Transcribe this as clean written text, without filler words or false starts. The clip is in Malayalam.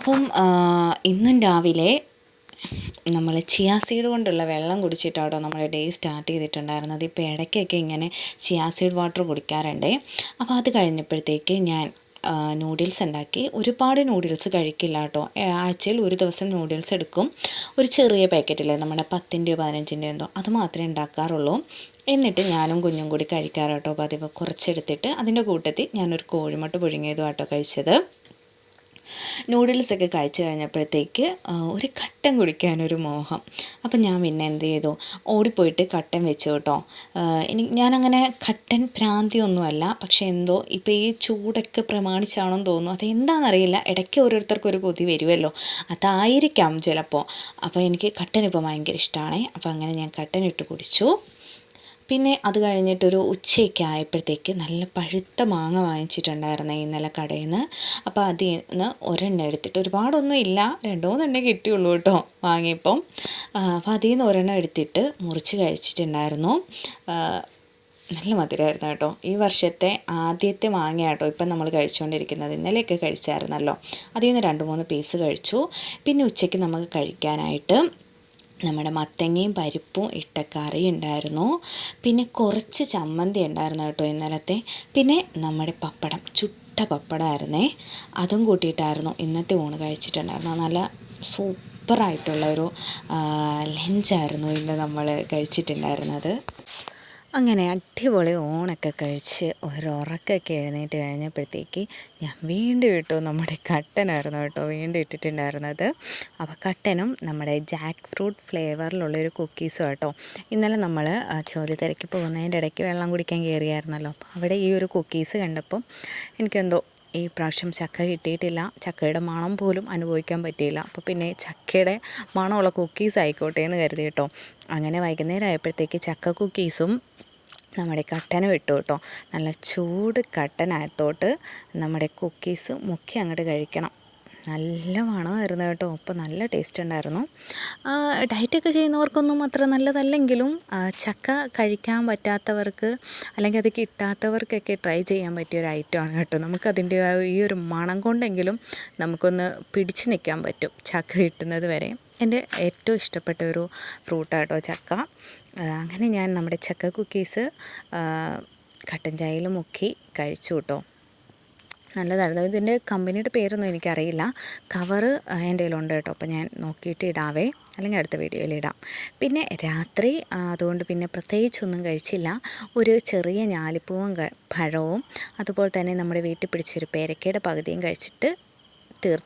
അപ്പം ഇന്നും രാവിലെ നമ്മൾ ചിയാ സീഡ് കൊണ്ടുള്ള വെള്ളം കുടിച്ചിട്ടാട്ടോ നമ്മൾ ഡേ സ്റ്റാർട്ട് ചെയ്തിട്ടുണ്ടായിരുന്നത്. ഇപ്പോൾ ഇടയ്ക്കൊക്കെ ഇങ്ങനെ ചിയാ സീഡ് വാട്ടർ കുടിക്കാറുണ്ട്. അപ്പോൾ അത് കഴിഞ്ഞപ്പോഴത്തേക്ക് ഞാൻ നൂഡിൽസ് ഉണ്ടാക്കി. ഒരുപാട് നൂഡിൽസ് കഴിക്കില്ല കേട്ടോ. ആഴ്ചയിൽ ഒരു ദിവസം നൂഡിൽസ് എടുക്കും. ഒരു ചെറിയ പാക്കറ്റില്ലേ, നമ്മുടെ 10-ൻ്റെയോ 15-ൻ്റെയോ എന്തോ, അത് മാത്രമേ ഉണ്ടാക്കാറുള്ളൂ. എന്നിട്ട് ഞാനും കുഞ്ഞും കൂടി കഴിക്കാറ് പതിവ്. കുറച്ചെടുത്തിട്ട് അതിൻ്റെ കൂട്ടത്തിൽ ഞാനൊരു കോഴിമുട്ട പുഴുങ്ങിയതും ആട്ടോ കഴിച്ചത്. നൂഡിൽസൊക്കെ കഴിച്ച് കഴിഞ്ഞപ്പോഴത്തേക്ക് ഒരു കട്ടൻ കുടിക്കാനൊരു മോഹം. അപ്പം ഞാൻ പിന്നെ എന്ത് ചെയ്തു, ഓടിപ്പോയിട്ട് കട്ടൻ വെച്ചു കേട്ടോ. ഞാനങ്ങനെ കട്ടൻ ഭ്രാന്തിയൊന്നുമല്ല, പക്ഷേ എന്തോ ഇപ്പോൾ ഈ ചൂടൊക്കെ പ്രമാണിച്ചാണെന്ന് തോന്നുന്നു. അതെന്താണെന്നറിയില്ല, ഇടയ്ക്ക് ഓരോരുത്തർക്കൊരു കൊതി വരുമല്ലോ, അതായിരിക്കാം ചിലപ്പോൾ. അപ്പോൾ എനിക്ക് കട്ടൻ ഇപ്പോൾ ഭയങ്കര ഇഷ്ടമാണ്. അപ്പോൾ അങ്ങനെ ഞാൻ കട്ടൻ ഇട്ട് കുടിച്ചു. പിന്നെ അത് കഴിഞ്ഞിട്ടൊരു ഉച്ചയൊക്കെ ആയപ്പോഴത്തേക്ക് നല്ല പഴുത്ത മാങ്ങ വാങ്ങിച്ചിട്ടുണ്ടായിരുന്നേ ഇന്നലെ കടയിൽ നിന്ന്. അപ്പോൾ അതിൽ നിന്ന് ഒരെണ്ണം എടുത്തിട്ട്, ഒരുപാടൊന്നും ഇല്ല, 2-3 കിട്ടിയുള്ളൂ കേട്ടോ വാങ്ങിയപ്പം. അപ്പോൾ അതിൽ നിന്ന് ഒരെണ്ണം എടുത്തിട്ട് മുറിച്ച് കഴിച്ചിട്ടുണ്ടായിരുന്നു. നല്ല മധുരമായിരുന്നു കേട്ടോ. ഈ വർഷത്തെ ആദ്യത്തെ മാങ്ങ കേട്ടോ ഇപ്പം നമ്മൾ കഴിച്ചുകൊണ്ടിരിക്കുന്നത്. ഇന്നലെയൊക്കെ കഴിച്ചായിരുന്നല്ലോ. അതിൽ നിന്ന് 2-3 പീസ് കഴിച്ചു. പിന്നെ ഉച്ചയ്ക്ക് നമുക്ക് കഴിക്കാനായിട്ട് നമ്മുടെ മത്തങ്ങയും പരിപ്പും ഇട്ട കറി ഉണ്ടായിരുന്നു. പിന്നെ കുറച്ച് ചമ്മന്തി ഉണ്ടായിരുന്നു കേട്ടോ ഇന്നലത്തെ. പിന്നെ നമ്മുടെ പപ്പടം, ചുട്ട പപ്പടമായിരുന്നേ, അതും കൂട്ടിയിട്ടായിരുന്നു ഇന്നത്തെ ഊണ് കഴിച്ചിട്ടുണ്ടായിരുന്നു. നല്ല സൂപ്പറായിട്ടുള്ളൊരു ലഞ്ചായിരുന്നു ഇന്ന് നമ്മൾ കഴിച്ചിട്ടുണ്ടായിരുന്നത്. അങ്ങനെ അടിപൊളി ഊണൊക്കെ കഴിച്ച് ഉറക്കമൊക്കെ എഴുന്നേറ്റ് കഴിഞ്ഞപ്പോഴത്തേക്ക് ഞാൻ വീണ്ടും ഇട്ടു നമ്മുടെ കട്ടനായിരുന്നു കേട്ടോ വീണ്ടും ഇട്ടിട്ടുണ്ടായിരുന്നത്. അപ്പോൾ കട്ടനും നമ്മുടെ ജാക്ക് ഫ്രൂട്ട് ഫ്ലേവറിലുള്ളൊരു കുക്കീസും കേട്ടോ. ഇന്നലെ നമ്മൾ ചോദ്യത്തിരക്ക് പോകുന്നതിൻ്റെ ഇടയ്ക്ക് വെള്ളം കുടിക്കാൻ കയറിയായിരുന്നല്ലോ. അപ്പോൾ അവിടെ ഈ ഒരു കുക്കീസ് കണ്ടപ്പം എനിക്കെന്തോ ഈ പ്രാവശ്യം ചക്ക കിട്ടിയിട്ടില്ല, ചക്കയുടെ മണം പോലും അനുഭവിക്കാൻ പറ്റിയില്ല. അപ്പോൾ പിന്നെ ചക്കയുടെ മണമുള്ള കുക്കീസ് ആയിക്കോട്ടെ എന്ന് കരുതി കേട്ടോ. അങ്ങനെ വൈകുന്നേരം ആയപ്പോഴത്തേക്ക് ചക്ക കുക്കീസും നമ്മുടെ കട്ടനും ഇട്ടു കേട്ടോ. നല്ല ചൂട് കട്ടനകത്തോട്ട് നമ്മുടെ കുക്കീസ് മുക്കി അങ്ങോട്ട് കഴിക്കണം. നല്ല മണമായിരുന്നു കേട്ടോ. അപ്പോൾ നല്ല ടേസ്റ്റ് ഉണ്ടായിരുന്നു. ഡയറ്റൊക്കെ ചെയ്യുന്നവർക്കൊന്നും അത്ര നല്ലതല്ലെങ്കിലും ചക്ക കഴിക്കാൻ പറ്റാത്തവർക്ക് അല്ലെങ്കിൽ അത് കിട്ടാത്തവർക്കൊക്കെ ട്രൈ ചെയ്യാൻ പറ്റിയൊരു ഐറ്റമാണ് കേട്ടോ. നമുക്കതിൻ്റെ ഈ ഒരു മണം കൊണ്ടെങ്കിലും നമുക്കൊന്ന് പിടിച്ച് നിൽക്കാൻ പറ്റും ചക്ക കിട്ടുന്നത് വരെ. എൻ്റെ ഏറ്റവും ഇഷ്ടപ്പെട്ട ഒരു ഫ്രൂട്ടാട്ടോ ചക്ക. അങ്ങനെ ഞാൻ നമ്മുടെ ചക്ക കുക്കീസ് കട്ടൻ ചായയിൽ മുക്കി കഴിച്ചു കേട്ടോ. നല്ലതായിരുന്നു. ഇതിൻ്റെ കമ്പനിയുടെ പേരൊന്നും എനിക്കറിയില്ല. കവറ് എൻ്റെ കയ്യിലുണ്ട് കേട്ടോ. അപ്പോൾ ഞാൻ നോക്കിയിട്ട് ഇടാവേ, അല്ലെങ്കിൽ അടുത്ത വീഡിയോയിൽ ഇടാം. പിന്നെ രാത്രി അതുകൊണ്ട് പിന്നെ പ്രത്യേകിച്ചൊന്നും കഴിച്ചില്ല. ഒരു ചെറിയ ഞാലിപ്പൂവും പഴവും അതുപോലെ തന്നെ നമ്മുടെ വീട്ടിൽ പിടിച്ചൊരു പേരക്കയുടെ പകുതിയും കഴിച്ചിട്ട് തീർത്തു.